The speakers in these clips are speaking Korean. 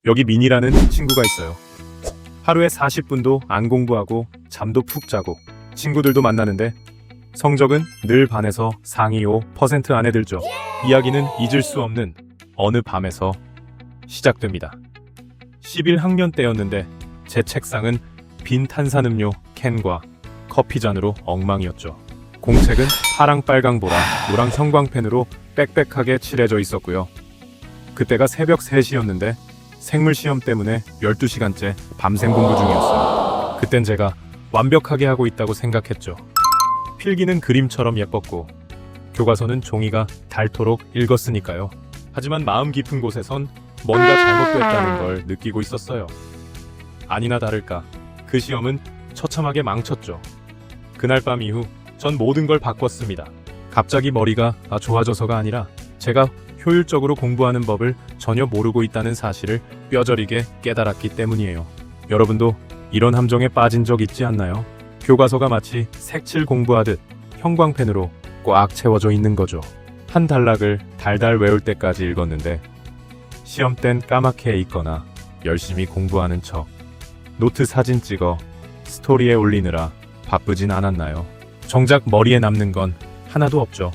여기 민이라는 친구가 있어요. 하루에 40분도 안 공부하고 잠도 푹 자고 친구들도 만나는데 성적은 늘 반에서 상위 5% 안에 들죠. 이야기는 잊을 수 없는 어느 밤에서 시작됩니다. 11학년 때였는데 제 책상은 빈 탄산음료 캔과 커피잔으로 엉망이었죠. 공책은 파랑 빨강 보라 노랑 형광펜으로 빽빽하게 칠해져 있었고요. 그때가 새벽 3시였는데 생물 시험 때문에 12시간째 밤샘 공부 중이었어요. 그땐 제가 완벽하게 하고 있다고 생각했죠. 필기는 그림처럼 예뻤고 교과서는 종이가 닳도록 읽었으니까요. 하지만 마음 깊은 곳에선 뭔가 잘못됐다는 걸 느끼고 있었어요. 아니나 다를까 그 시험은 처참하게 망쳤죠. 그날 밤 이후 전 모든 걸 바꿨습니다. 갑자기 머리가 좋아져서가 아니라 제가 효율적으로 공부하는 법을 전혀 모르고 있다는 사실을 뼈저리게 깨달았기 때문이에요. 여러분도 이런 함정에 빠진 적 있지 않나요? 교과서가 마치 색칠 공부하듯 형광펜으로 꽉 채워져 있는 거죠. 한 단락을 달달 외울 때까지 읽었는데 시험 땐 까맣게 읽거나 열심히 공부하는 척 노트 사진 찍어 스토리에 올리느라 바쁘진 않았나요? 정작 머리에 남는 건 하나도 없죠.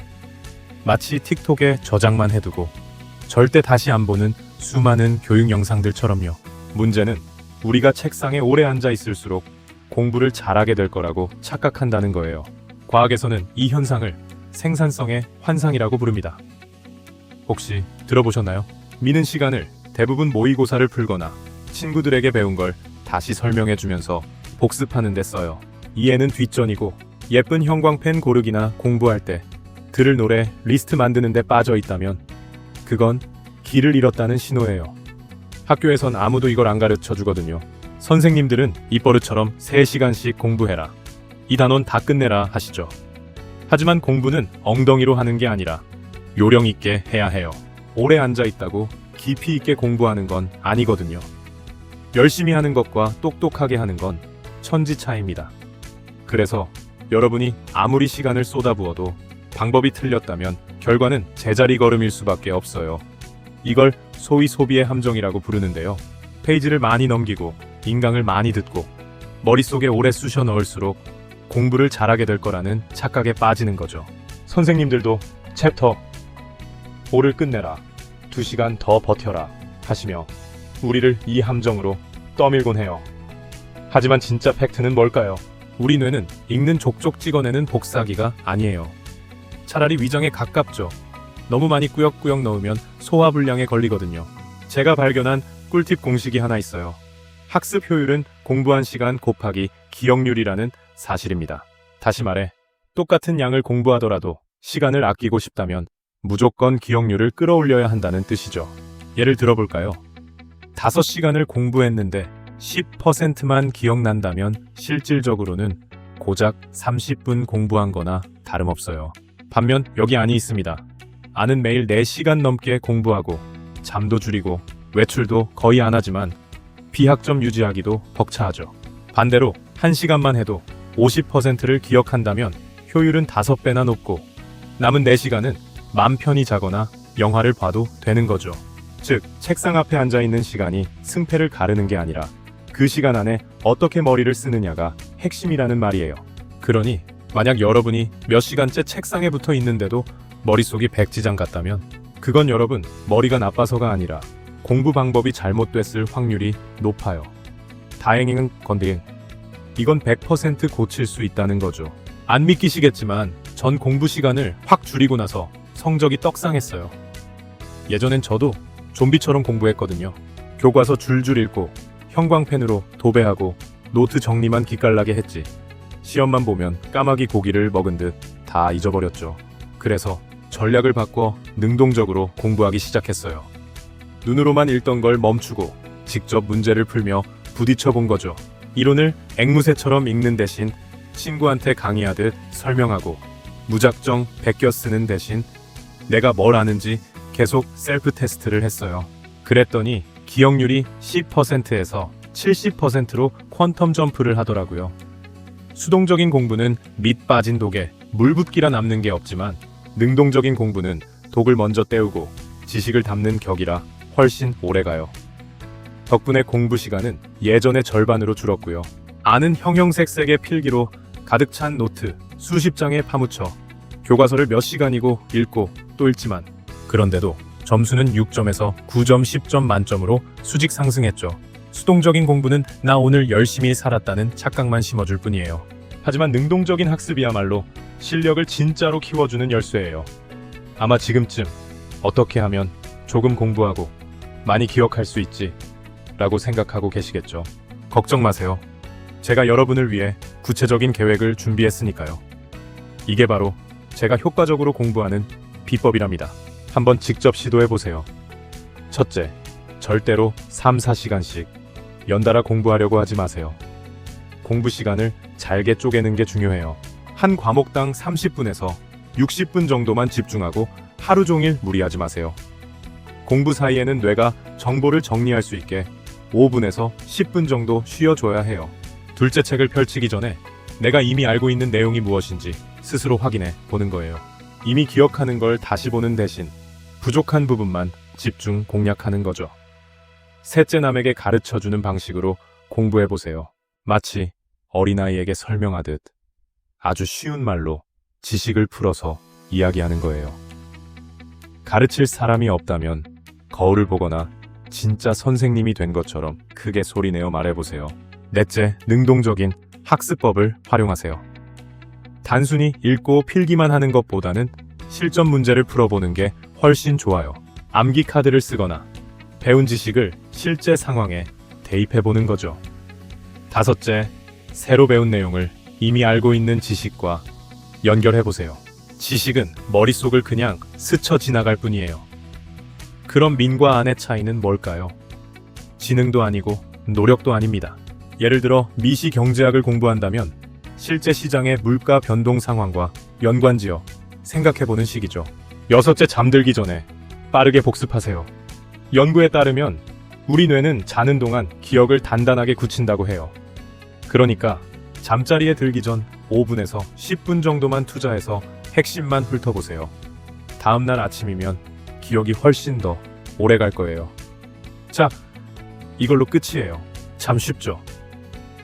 마치 틱톡에 저장만 해두고 절대 다시 안 보는 수많은 교육 영상들처럼요. 문제는 우리가 책상에 오래 앉아 있을수록 공부를 잘하게 될 거라고 착각한다는 거예요. 과학에서는 이 현상을 생산성의 환상이라고 부릅니다. 혹시 들어보셨나요? 미는 시간을 대부분 모의고사를 풀거나 친구들에게 배운 걸 다시 설명해주면서 복습하는 데 써요. 이해는 뒷전이고 예쁜 형광펜 고르기나 공부할 때 들을 노래 리스트 만드는 데 빠져 있다면 그건 길을 잃었다는 신호예요. 학교에선 아무도 이걸 안 가르쳐 주거든요. 선생님들은 입버릇처럼 3시간씩 공부해라, 이 단원 다 끝내라 하시죠. 하지만 공부는 엉덩이로 하는 게 아니라 요령 있게 해야 해요. 오래 앉아 있다고 깊이 있게 공부하는 건 아니거든요. 열심히 하는 것과 똑똑하게 하는 건 천지 차이입니다. 그래서 여러분이 아무리 시간을 쏟아부어도 방법이 틀렸다면 결과는 제자리 걸음일 수밖에 없어요. 이걸 소위 소비의 함정이라고 부르는데요. 페이지를 많이 넘기고 인강을 많이 듣고 머릿속에 오래 쑤셔 넣을수록 공부를 잘하게 될 거라는 착각에 빠지는 거죠. 선생님들도 챕터 5를 끝내라, 2시간 더 버텨라 하시며 우리를 이 함정으로 떠밀곤 해요. 하지만 진짜 팩트는 뭘까요? 우리 뇌는 읽는 족족 찍어내는 복사기가 아니에요. 차라리 위장에 가깝죠. 너무 많이 꾸역꾸역 넣으면 소화불량에 걸리거든요. 제가 발견한 꿀팁 공식이 하나 있어요. 학습 효율은 공부한 시간 곱하기 기억률이라는 사실입니다. 다시 말해, 똑같은 양을 공부하더라도 시간을 아끼고 싶다면 무조건 기억률을 끌어올려야 한다는 뜻이죠. 예를 들어볼까요? 5시간을 공부했는데 10%만 기억난다면 실질적으로는 고작 30분 공부한 거나 다름없어요. 반면 여기 안이 있습니다. 아는 매일 4시간 넘게 공부하고 잠도 줄이고 외출도 거의 안 하지만 비학점 유지하기도 벅차하죠. 반대로 1시간만 해도 50%를 기억한다면 효율은 5배나 높고 남은 4시간은 맘 편히 자거나 영화를 봐도 되는 거죠. 즉, 책상 앞에 앉아있는 시간이 승패를 가르는 게 아니라 그 시간 안에 어떻게 머리를 쓰느냐가 핵심이라는 말이에요. 그러니 만약 여러분이 몇 시간째 책상에 붙어 있는데도 머릿속이 백지장 같다면 그건 여러분 머리가 나빠서가 아니라 공부 방법이 잘못됐을 확률이 높아요. 다행인 건데 이건 100% 고칠 수 있다는 거죠. 안 믿기시겠지만 전 공부 시간을 확 줄이고 나서 성적이 떡상했어요. 예전엔 저도 좀비처럼 공부했거든요. 교과서 줄줄 읽고 형광펜으로 도배하고 노트 정리만 기깔나게 했지. 시험만 보면 까마귀 고기를 먹은 듯 다 잊어버렸죠. 그래서 전략을 바꿔 능동적으로 공부하기 시작했어요. 눈으로만 읽던 걸 멈추고 직접 문제를 풀며 부딪혀 본 거죠. 이론을 앵무새처럼 읽는 대신 친구한테 강의하듯 설명하고 무작정 베껴 쓰는 대신 내가 뭘 아는지 계속 셀프 테스트를 했어요. 그랬더니 기억률이 10%에서 70%로 퀀텀 점프를 하더라고요. 수동적인 공부는 밑 빠진 독에 물 붓기라 남는 게 없지만 능동적인 공부는 독을 먼저 떼우고 지식을 담는 격이라 훨씬 오래가요. 덕분에 공부 시간은 예전의 절반으로 줄었고요. 아는 형형색색의 필기로 가득 찬 노트 수십 장에 파묻혀 교과서를 몇 시간이고 읽고 또 읽지만 그런데도 점수는 6점에서 9점, 10점 만점으로 수직 상승했죠. 수동적인 공부는 나 오늘 열심히 살았다는 착각만 심어줄 뿐이에요. 하지만 능동적인 학습이야말로 실력을 진짜로 키워주는 열쇠예요. 아마 지금쯤 어떻게 하면 조금 공부하고 많이 기억할 수 있지 라고 생각하고 계시겠죠. 걱정 마세요. 제가 여러분을 위해 구체적인 계획을 준비했으니까요. 이게 바로 제가 효과적으로 공부하는 비법이랍니다. 한번 직접 시도해보세요. 첫째, 절대로 3-4시간씩 연달아 공부하려고 하지 마세요. 공부 시간을 잘게 쪼개는 게 중요해요. 한 과목당 30분에서 60분 정도만 집중하고 하루 종일 무리하지 마세요. 공부 사이에는 뇌가 정보를 정리할 수 있게 5분에서 10분 정도 쉬어줘야 해요. 둘째, 책을 펼치기 전에 내가 이미 알고 있는 내용이 무엇인지 스스로 확인해 보는 거예요. 이미 기억하는 걸 다시 보는 대신 부족한 부분만 집중 공략하는 거죠. 셋째, 남에게 가르쳐주는 방식으로 공부해보세요. 마치 어린아이에게 설명하듯 아주 쉬운 말로 지식을 풀어서 이야기하는 거예요. 가르칠 사람이 없다면 거울을 보거나 진짜 선생님이 된 것처럼 크게 소리내어 말해보세요. 넷째, 능동적인 학습법을 활용하세요. 단순히 읽고 필기만 하는 것보다는 실전 문제를 풀어보는 게 훨씬 좋아요. 암기 카드를 쓰거나 배운 지식을 실제 상황에 대입해보는 거죠. 다섯째, 새로 배운 내용을 이미 알고 있는 지식과 연결해보세요. 지식은 머릿속을 그냥 스쳐 지나갈 뿐이에요. 그럼 민과 안의 차이는 뭘까요? 지능도 아니고 노력도 아닙니다. 예를 들어 미시 경제학을 공부한다면 실제 시장의 물가 변동 상황과 연관지어 생각해보는 시기죠. 여섯째, 잠들기 전에 빠르게 복습하세요. 연구에 따르면 우리 뇌는 자는 동안 기억을 단단하게 굳힌다고 해요. 그러니까 잠자리에 들기 전 5분에서 10분 정도만 투자해서 핵심만 훑어보세요. 다음날 아침이면 기억이 훨씬 더 오래 갈 거예요. 자, 이걸로 끝이에요. 참 쉽죠?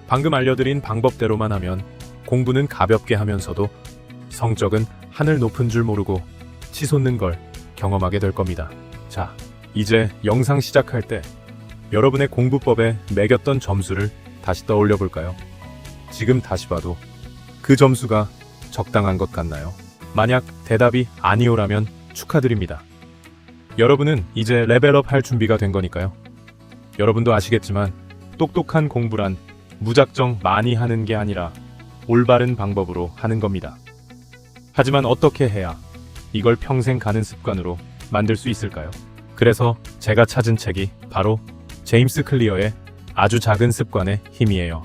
방금 알려드린 방법대로만 하면 공부는 가볍게 하면서도 성적은 하늘 높은 줄 모르고 치솟는 걸 경험하게 될 겁니다. 자, 이제 영상 시작할 때 여러분의 공부법에 매겼던 점수를 다시 떠올려 볼까요? 지금 다시 봐도 그 점수가 적당한 것 같나요? 만약 대답이 아니오라면 축하드립니다. 여러분은 이제 레벨업 할 준비가 된 거니까요. 여러분도 아시겠지만 똑똑한 공부란 무작정 많이 하는 게 아니라 올바른 방법으로 하는 겁니다. 하지만 어떻게 해야 이걸 평생 가는 습관으로 만들 수 있을까요? 그래서 제가 찾은 책이 바로 제임스 클리어의 아주 작은 습관의 힘이에요.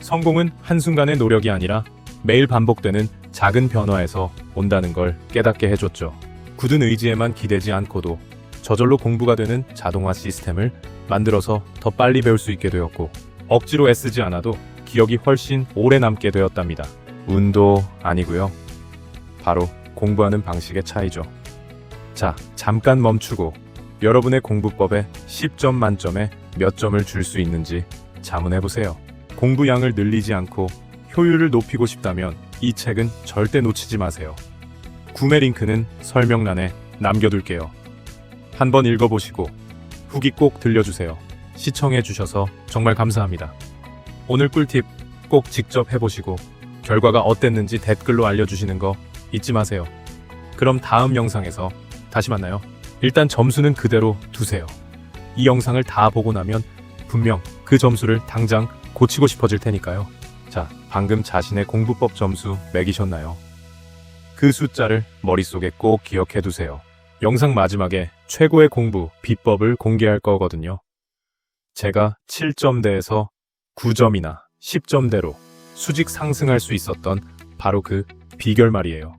성공은 한순간의 노력이 아니라 매일 반복되는 작은 변화에서 온다는 걸 깨닫게 해줬죠. 굳은 의지에만 기대지 않고도 저절로 공부가 되는 자동화 시스템을 만들어서 더 빨리 배울 수 있게 되었고, 억지로 애쓰지 않아도 기억이 훨씬 오래 남게 되었답니다. 운도 아니고요. 바로 공부하는 방식의 차이죠. 자, 잠깐 멈추고 여러분의 공부법에 10점 만점에 몇 점을 줄 수 있는지 자문해보세요. 공부량을 늘리지 않고 효율을 높이고 싶다면 이 책은 절대 놓치지 마세요. 구매 링크는 설명란에 남겨둘게요. 한번 읽어보시고 후기 꼭 들려주세요. 시청해주셔서 정말 감사합니다. 오늘 꿀팁 꼭 직접 해보시고 결과가 어땠는지 댓글로 알려주시는 거 잊지 마세요. 그럼 다음 영상에서 다시 만나요. 일단 점수는 그대로 두세요. 이 영상을 다 보고 나면 분명 그 점수를 당장 고치고 싶어질 테니까요. 자, 방금 자신의 공부법 점수 매기셨나요? 그 숫자를 머릿속에 꼭 기억해 두세요. 영상 마지막에 최고의 공부 비법을 공개할 거거든요. 제가 7점대에서 9점이나 10점대로 수직 상승할 수 있었던 바로 그 비결 말이에요.